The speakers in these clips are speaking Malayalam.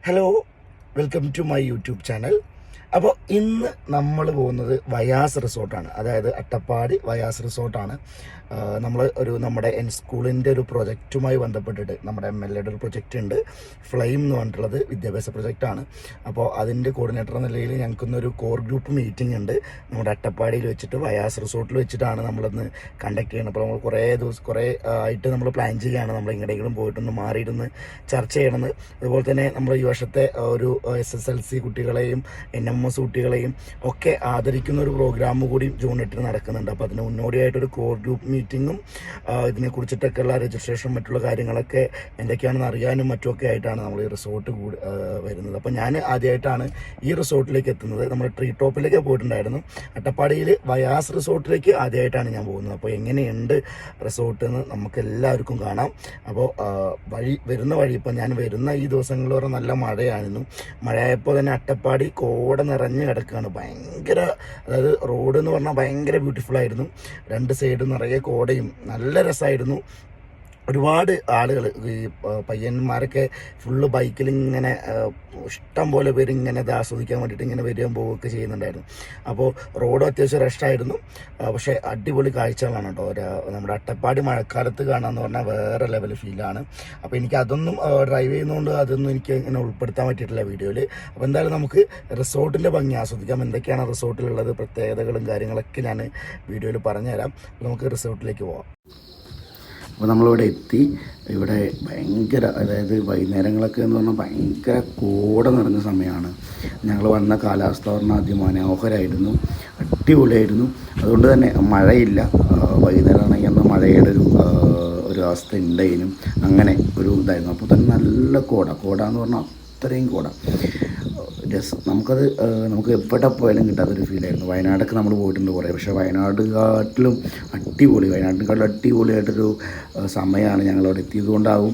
Hello, welcome to my YouTube channel. അപ്പോൾ ഇന്ന് നമ്മൾ പോകുന്നത് വയാസ് റിസോർട്ടാണ്. അതായത് അട്ടപ്പാടി വയാസ് റിസോർട്ടാണ്. നമ്മുടെ സ്കൂളിൻ്റെ ഒരു പ്രൊജക്റ്റുമായി ബന്ധപ്പെട്ടിട്ട് നമ്മുടെ MLA ഒരു പ്രൊജക്റ്റ് ഉണ്ട്, ഫ്ലെയിം എന്ന് പറഞ്ഞിട്ടുള്ളത് വിദ്യാഭ്യാസ പ്രൊജക്റ്റാണ്. അപ്പോൾ അതിൻ്റെ കോർഡിനേറ്റർ എന്ന നിലയിൽ ഞങ്ങൾക്കിന്നൊരു കോർ ഗ്രൂപ്പ് മീറ്റിംഗ് ഉണ്ട് നമ്മുടെ അട്ടപ്പാടിയിൽ വെച്ചിട്ട്, വയാസ് റിസോർട്ടിൽ വെച്ചിട്ടാണ് നമ്മളിന്ന് കണ്ടക്ട് ചെയ്യുന്നത്. അപ്പോൾ നമ്മൾ കുറേ ആയിട്ട് നമ്മൾ പ്ലാൻ ചെയ്യുകയാണ്, നമ്മൾ എങ്ങനെയെങ്കിലും പോയിട്ടൊന്ന് മാറിയിരുന്ന് ചർച്ച ചെയ്യണമെന്ന്. അതുപോലെ തന്നെ നമ്മൾ ഈ വർഷത്തെ ഒരു SSLC കുട്ടികളെയും NMS കുട്ടികളെയും ഒക്കെ ആദരിക്കുന്ന ഒരു പ്രോഗ്രാം കൂടി ജൂൺ 8 നടക്കുന്നുണ്ട്. അപ്പോൾ അതിന് മുന്നോടിയായിട്ടൊരു കോർ ഗ്രൂപ്പ് മീറ്റിങ്ങും ഇതിനെക്കുറിച്ചിട്ടൊക്കെയുള്ള രജിസ്ട്രേഷൻ മറ്റുള്ള കാര്യങ്ങളൊക്കെ എന്തൊക്കെയാണെന്ന് അറിയാനും മറ്റുമൊക്കെ ആയിട്ടാണ് നമ്മൾ ഈ റിസോർട്ട് വരുന്നത്. അപ്പോൾ ഞാൻ ആദ്യമായിട്ടാണ് ഈ റിസോർട്ടിലേക്ക് എത്തുന്നത്. നമ്മൾ ട്രീ ടോപ്പിലേക്ക് പോയിട്ടുണ്ടായിരുന്നു, അട്ടപ്പാടിയിൽ വയാസ് റിസോർട്ടിലേക്ക് ആദ്യമായിട്ടാണ് ഞാൻ പോകുന്നത്. അപ്പോൾ എങ്ങനെയുണ്ട് റിസോർട്ട് എന്ന് നമുക്ക് എല്ലാവർക്കും കാണാം. അപ്പോൾ വരുന്ന വഴി ഇപ്പം ഞാൻ വരുന്ന ഈ ദിവസങ്ങളിൽ പറഞ്ഞാൽ നല്ല മഴയായിരുന്നു. മഴയായപ്പോൾ തന്നെ അട്ടപ്പാടി കോട നിറഞ്ഞ് കിടക്കുകയാണ്. അതായത് റോഡ് എന്ന് പറഞ്ഞാൽ ഭയങ്കര ബ്യൂട്ടിഫുൾ ആയിരുന്നു. രണ്ട് സൈഡ് നിറയെ കോടയും നല്ല രസമായിരുന്നു. ഒരുപാട് ആളുകൾ, ഈ പയ്യന്മാരൊക്കെ ഫുള്ള് ബൈക്കിൽ ഇങ്ങനെ ഇഷ്ടം പോലെ പേര് ഇങ്ങനെ ഇത് ആസ്വദിക്കാൻ വേണ്ടിയിട്ട് ഇങ്ങനെ വരികയും പോവുകയൊക്കെ ചെയ്യുന്നുണ്ടായിരുന്നു. അപ്പോൾ റോഡ് അത്യാവശ്യം റഷായിരുന്നു, പക്ഷേ അടിപൊളി കാഴ്ചകളാണ് കേട്ടോ. നമ്മുടെ അട്ടപ്പാടി മഴക്കാലത്ത് കാണാമെന്ന് പറഞ്ഞാൽ വേറെ ലെവൽ ഫീലാണ്. അപ്പോൾ എനിക്ക് അതൊന്നും ഡ്രൈവ് ചെയ്യുന്നതുകൊണ്ട് അതൊന്നും എനിക്ക് ഇങ്ങനെ ഉൾപ്പെടുത്താൻ പറ്റിയിട്ടില്ല വീഡിയോയിൽ. അപ്പോൾ എന്തായാലും നമുക്ക് റിസോർട്ടിൻ്റെ ഭംഗി ആസ്വദിക്കാം. എന്തൊക്കെയാണ് റിസോർട്ടിലുള്ളത്, പ്രത്യേകതകളും കാര്യങ്ങളൊക്കെ ഞാൻ വീഡിയോയിൽ പറഞ്ഞുതരാം. അപ്പോൾ നമുക്ക് റിസോർട്ടിലേക്ക് പോകാം. അപ്പോൾ നമ്മളിവിടെ എത്തി. ഇവിടെ ഭയങ്കര, അതായത് വൈകുന്നേരങ്ങളൊക്കെ എന്ന് പറഞ്ഞാൽ ഭയങ്കര കോട നിറഞ്ഞ സമയമാണ്. ഞങ്ങൾ വന്ന കാലാവസ്ഥ പറഞ്ഞാൽ അതിമനോഹരമായിരുന്നു, അടിപൊളിയായിരുന്നു. അതുകൊണ്ട് തന്നെ മഴയില്ല. വൈകുന്നേരം ആണെങ്കിൽ അന്ന് മഴയുടെ ഒരു അവസ്ഥ ഉണ്ടായിരുന്നു. അങ്ങനെ ഒരു ഇതായിരുന്നു. അപ്പോൾ തന്നെ നല്ല കോട എന്ന് പറഞ്ഞാൽ അത്രയും കോട. നമുക്ക് എവിടെ പോയാലും കിട്ടാത്തൊരു ഫീലായിരുന്നു. വയനാടൊക്കെ നമ്മൾ പോയിട്ടുണ്ട് കുറേ, പക്ഷേ വയനാട്ടിനെക്കാട്ടിലും അടിപൊളിയായിട്ടൊരു സമയമാണ് ഞങ്ങളവിടെ എത്തിയത് കൊണ്ടാവും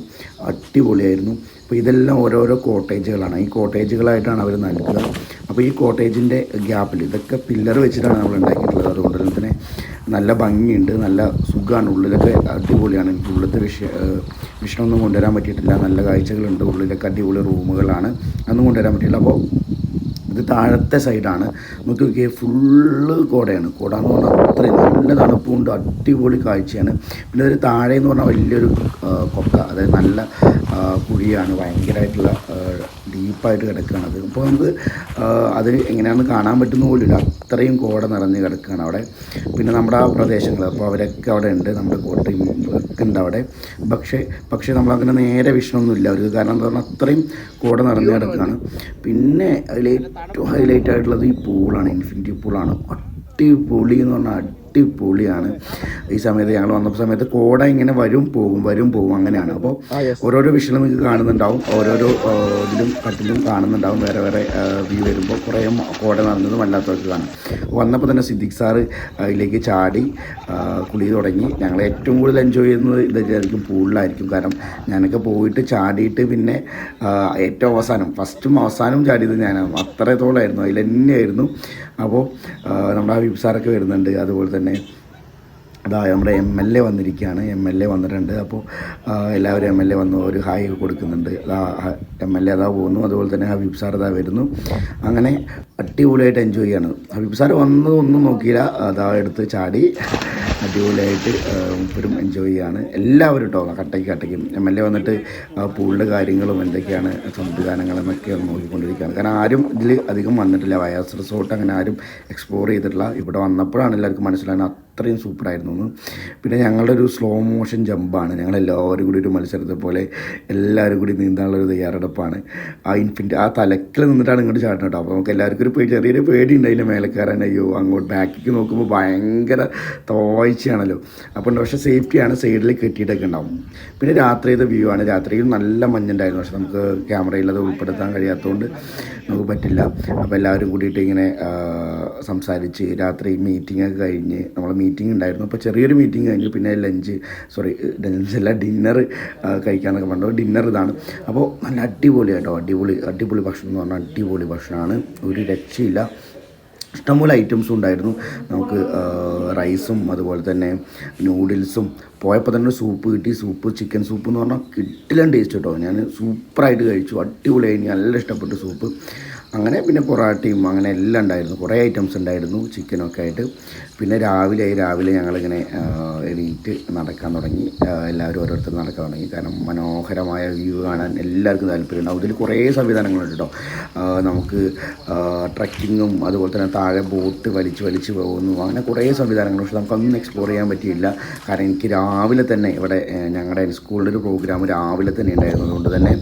അടിപൊളിയായിരുന്നു. അപ്പോൾ ഇതെല്ലാം ഓരോരോ കോട്ടേജുകളാണ്. ഈ കോട്ടേജുകളായിട്ടാണ് അവർ നൽകുക. അപ്പോൾ ഈ കോട്ടേജിൻ്റെ ഗ്യാപ്പിൽ ഇതൊക്കെ പില്ലർ വെച്ചിട്ടാണ് നമ്മൾ ഉണ്ടാക്കിയിട്ടുള്ളത്. അതുകൊണ്ട് തന്നെ നല്ല ഭംഗിയുണ്ട്, നല്ല സുഖമാണ്. ഉള്ളിലൊക്കെ അടിപൊളിയാണ്. എനിക്ക് ഉള്ളിലത്തെ വിഷയമൊന്നും കൊണ്ടുവരാൻ പറ്റിയിട്ടില്ല. നല്ല കാഴ്ചകളുണ്ട്. ഉള്ളിലൊക്കെ അടിപൊളി റൂമുകളാണ്, അതൊന്നും കൊണ്ടുവരാൻ പറ്റിയില്ല. അപ്പോൾ ഇത് താഴത്തെ സൈഡാണ്. നമുക്ക് നോക്കിയാൽ ഫുള്ള് കോടയാണ്. കോട എന്ന് പറഞ്ഞാൽ അത്രയും നല്ല തണുപ്പുണ്ട്, അടിപൊളി കാഴ്ചയാണ്. പിന്നെ ഒരു താഴെ എന്ന് പറഞ്ഞാൽ വലിയൊരു കൊക്ക, അതായത് നല്ല കുഴിയാണ്, ഭയങ്കരമായിട്ടുള്ള ഡീപ്പായിട്ട് കിടക്കുകയാണത്. അപ്പോൾ നമുക്ക് അത് എങ്ങനെയാണെന്ന് കാണാൻ പറ്റുന്ന പോലില്ല, അത്രയും കോട നിറഞ്ഞ് കിടക്കുകയാണ് അവിടെ. പിന്നെ നമ്മുടെ ആ പ്രദേശങ്ങൾ, അപ്പോൾ അവരൊക്കെ അവിടെ ഉണ്ട്, നമ്മുടെ കോട്ടയും ഒക്കെ ഉണ്ട് അവിടെ. പക്ഷേ നമ്മളങ്ങനെ നേരെ വിഷയമൊന്നുമില്ല അവർക്ക്, കാരണം എന്താ പറഞ്ഞാൽ അത്രയും കോട നിറഞ്ഞ് കിടക്കുകയാണ്. പിന്നെ അതിൽ ഏറ്റവും ഹൈലൈറ്റ് ആയിട്ടുള്ളത് ഈ പൂളാണ്, ഇൻഫിനിറ്റി പൂളാണ്. അടിപൊളി എന്ന് പറഞ്ഞാൽ അടിപൊളിയാണ്. ഈ സമയത്ത് ഞങ്ങൾ വന്ന സമയത്ത് കോട ഇങ്ങനെ വരും പോകും അങ്ങനെയാണ്. അപ്പോൾ ഓരോരോ വിഷയം നിങ്ങൾക്ക് കാണുന്നുണ്ടാവും, ഓരോരോ ഇതിലും കട്ടിലും കാണുന്നുണ്ടാവും. വേറെ വ്യൂ വരുമ്പോൾ കുറേ കോട നടന്നതും അല്ലാത്തവർക്ക് കാണാം. വന്നപ്പോൾ തന്നെ സിദ്ദിഖ് സാറ് അതിലേക്ക് ചാടി കുളി തുടങ്ങി. ഞങ്ങൾ ഏറ്റവും കൂടുതൽ എൻജോയ് ചെയ്യുന്നത് ഇതായിരിക്കും, പൂളിലായിരിക്കും. കാരണം ഞാനൊക്കെ പോയിട്ട് ചാടിയിട്ട് പിന്നെ ഏറ്റവും ഫസ്റ്റും അവസാനവും ചാടിയത് ഞാനാണ്. അത്രത്തോളമായിരുന്നു, അതിൽ തന്നെയായിരുന്നു. അപ്പോൾ നമ്മുടെ ഹബീബ് സാറൊക്കെ വരുന്നുണ്ട്. അതുപോലെ തന്നെ നമ്മുടെ MLA വന്നിരിക്കുകയാണ്, MLA വന്നിട്ടുണ്ട്. അപ്പോൾ എല്ലാവരും MLA വന്നു ഒരു ഹായ് കൊടുക്കുന്നുണ്ട്. MLA പോകുന്നു. അതുപോലെ തന്നെ ഹബീബ് സാർ വരുന്നു. അങ്ങനെ അടിപൊളിയായിട്ട് എൻജോയ് ചെയ്യാണ്. ഹബീബ് സാർ വന്നതൊന്നും നോക്കിയില്ല, എടുത്ത് ചാടി അടിപൊളിയായിട്ട് ഇപ്പോഴും എൻജോയ് ചെയ്യാണ് എല്ലാവരും കേട്ടോ. കട്ടയ്ക്ക് MLA വന്നിട്ട് പൂളിൻ്റെ കാര്യങ്ങളും എന്തൊക്കെയാണ് സംവിധാനങ്ങളെന്നൊക്കെ നോക്കിക്കൊണ്ടിരിക്കുകയാണ്. കാരണം ആരും ഇതിൽ അധികം വന്നിട്ടില്ല, വയാസ് റിസോർട്ട് അങ്ങനെ ആരും എക്സ്പ്ലോർ ചെയ്തിട്ടില്ല. ഇവിടെ വന്നപ്പോഴാണ് എല്ലാവർക്കും മനസ്സിലാകുന്നത് അത്രയും സൂപ്പറായിരുന്നു. പിന്നെ ഞങ്ങളുടെ ഒരു സ്ലോ മോഷൻ ജമ്പാണ്. ഞങ്ങളെല്ലാവരും കൂടി ഒരു മത്സരത്തെ പോലെ എല്ലാവരും കൂടി നീന്താനുള്ളൊരു തയ്യാറെടുപ്പാണ്. ആ തലക്കിൽ നിന്നിട്ടാണ് ഇങ്ങോട്ട് ചാടുന്നത് കേട്ടോ. അപ്പോൾ നമുക്ക് എല്ലാവർക്കും ചെറിയൊരു പേടിയുണ്ട് അതിൻ്റെ മേലെ കയറാൻ. അയ്യോ, അങ്ങോട്ട് ബാക്കിലേക്ക് നോക്കുമ്പോൾ ഭയങ്കര തോഴ്ചയാണല്ലോ. അപ്പോൾ പക്ഷേ സേഫ്റ്റിയാണ്, സൈഡിൽ കെട്ടിയിട്ടൊക്കെ ഉണ്ടാവും. പിന്നെ രാത്രിയുടെ വ്യൂ ആണ്. രാത്രിയിൽ നല്ല മഞ്ഞുണ്ടായിരുന്നു, പക്ഷെ നമുക്ക് ക്യാമറയിൽ അത് ഉൾപ്പെടുത്താൻ കഴിയാത്തതുകൊണ്ട് നമുക്ക് പറ്റില്ല. അപ്പോൾ എല്ലാവരും കൂടിയിട്ട് ഇങ്ങനെ സംസാരിച്ച് രാത്രി മീറ്റിങ്ങൊക്കെ കഴിഞ്ഞ്, നമ്മൾ മീറ്റിംഗ് ഉണ്ടായിരുന്നു. അപ്പോൾ ചെറിയൊരു മീറ്റിംഗ് കഴിഞ്ഞു. പിന്നെ ലഞ്ചല്ല, ഡിന്നർ കഴിക്കാമെന്നൊക്കെ പറഞ്ഞു. ഡിന്നർ ഇതാണ്. അപ്പോൾ നല്ല അടിപൊളി ഭക്ഷണം എന്ന് പറഞ്ഞാൽ അടിപൊളി ഭക്ഷണമാണ്, ഒരു രക്ഷയില്ല. ഇഷ്ടംപോലെ ഐറ്റംസും ഉണ്ടായിരുന്നു. നമുക്ക് റൈസും അതുപോലെ തന്നെ നൂഡിൽസും, പോയപ്പോൾ തന്നെ സൂപ്പ് കിട്ടി. സൂപ്പ് ചിക്കൻ സൂപ്പ് എന്ന് പറഞ്ഞാൽ കിട്ടില്ല ടേസ്റ്റ് കേട്ടോ. ഞാൻ സൂപ്പറായിട്ട് കഴിച്ചു, അടിപൊളിയായി, നല്ല ഇഷ്ടപ്പെട്ടു സൂപ്പ്. അങ്ങനെ പിന്നെ പൊറാട്ടയും അങ്ങനെ എല്ലാം ഉണ്ടായിരുന്നു, കുറേ ഐറ്റംസ് ഉണ്ടായിരുന്നു ചിക്കനൊക്കെ ആയിട്ട്. പിന്നെ രാവിലെ ഞങ്ങളിങ്ങനെ എണീറ്റ് നടക്കാൻ തുടങ്ങി. എല്ലാവരും ഓരോരുത്തർ നടക്കാൻ തുടങ്ങി. കാരണം മനോഹരമായ വ്യൂ കാണാൻ എല്ലാവർക്കും താല്പര്യമുണ്ടാവും. അതിൽ കുറേ സംവിധാനങ്ങളുണ്ട് കേട്ടോ. നമുക്ക് ട്രക്കിങ്ങും അതുപോലെ തന്നെ താഴെ ബോട്ട് വലിച്ച് പോകുന്നു, അങ്ങനെ കുറേ സംവിധാനങ്ങൾ. പക്ഷെ നമുക്കൊന്നും എക്സ്പ്ലോർ ചെയ്യാൻ പറ്റിയില്ല. കാരണം എനിക്ക് രാവിലെ തന്നെ ഇവിടെ ഞങ്ങളുടെ സ്കൂളിൻ്റെ ഒരു പ്രോഗ്രാം രാവിലെ തന്നെ ഉണ്ടായിരുന്നു. അതുകൊണ്ട് തന്നെ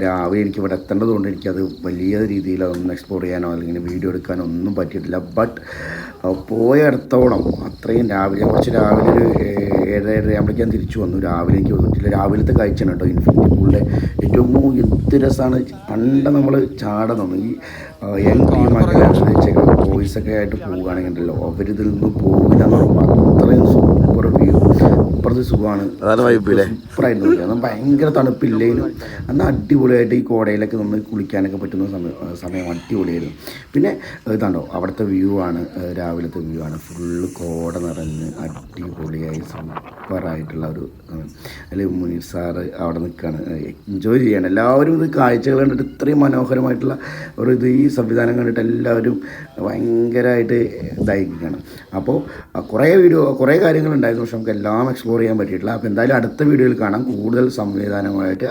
രാവിലെ എനിക്ക് ഇവിടെ എത്തേണ്ടതുകൊണ്ട് എനിക്കത് വലിയ രീതിയിൽ അതൊന്നും എക്സ്പ്ലോർ ചെയ്യാനോ അല്ലെങ്കിൽ വീഡിയോ എടുക്കാനോ ഒന്നും പറ്റിയിട്ടില്ല. ബട്ട് പോയടത്തോളം അത്രയും കുറച്ച് രാവിലെ ഒരു 7:30 ആകുമ്പോഴേക്കും തിരിച്ചു വന്നു. രാവിലെ എനിക്ക് വന്നിട്ടില്ല. രാവിലത്തെ കാഴ്ചയാണ് കേട്ടോ ഇൻഫിനിറ്റി പൂളിലെ ഏറ്റവും എന്ത് രസമാണ്. പണ്ട് നമ്മൾ ചാടാൻ തോന്നും. ഈ യങ് ടീമൊക്കെ ബോയ്സൊക്കെ ആയിട്ട് പോവുകയാണെങ്കിൽ ഉണ്ടല്ലോ, അവരിതിൽ നിന്ന് പോകില്ല എന്ന് പറയുമ്പോൾ അത്രയും സൂപ്പർ വ്യൂ, അപ്പുറത്ത് സുഖമാണ്, സൂപ്പറായിരുന്നു. എന്നാൽ ഭയങ്കര തണുപ്പില്ലേനും എന്നാൽ അടിപൊളിയായിട്ട് ഈ കോടയിലൊക്കെ നമ്മൾ കുളിക്കാനൊക്കെ പറ്റുന്ന സമയം അടിപൊളിയായിരുന്നു. പിന്നെ ഇതാണ്ടോ അവിടുത്തെ വ്യൂ ആണ്, രാവിലത്തെ വ്യൂ ആണ്, ഫുള്ള് കോട നിറഞ്ഞ് അടിപൊളിയായി സൂപ്പറായിട്ടുള്ള ഒരു അല്ലെങ്കിൽ മുനീർ സാറ് അവിടെ നിൽക്കുകയാണ്, എൻജോയ് ചെയ്യാണ്. എല്ലാവരും ഇത് കാഴ്ചകൾ കണ്ടിട്ട് ഇത്രയും മനോഹരമായിട്ടുള്ള ഈ സംവിധാനം കണ്ടിട്ട് എല്ലാവരും ഭയങ്കരമായിട്ട് ഇതായിരിക്കുകയാണ്. അപ്പോൾ കുറേ കാര്യങ്ങളുണ്ടായിരുന്നു, പക്ഷെ നമുക്ക് എല്ലാം എക്സ്പ്ലോർ ചെയ്യാൻ പറ്റിയിട്ടില്ല. അപ്പോൾ എന്തായാലും അടുത്ത വീഡിയോയിൽ കാണാം കൂടുതൽ സംവിധാനമായിട്ട്.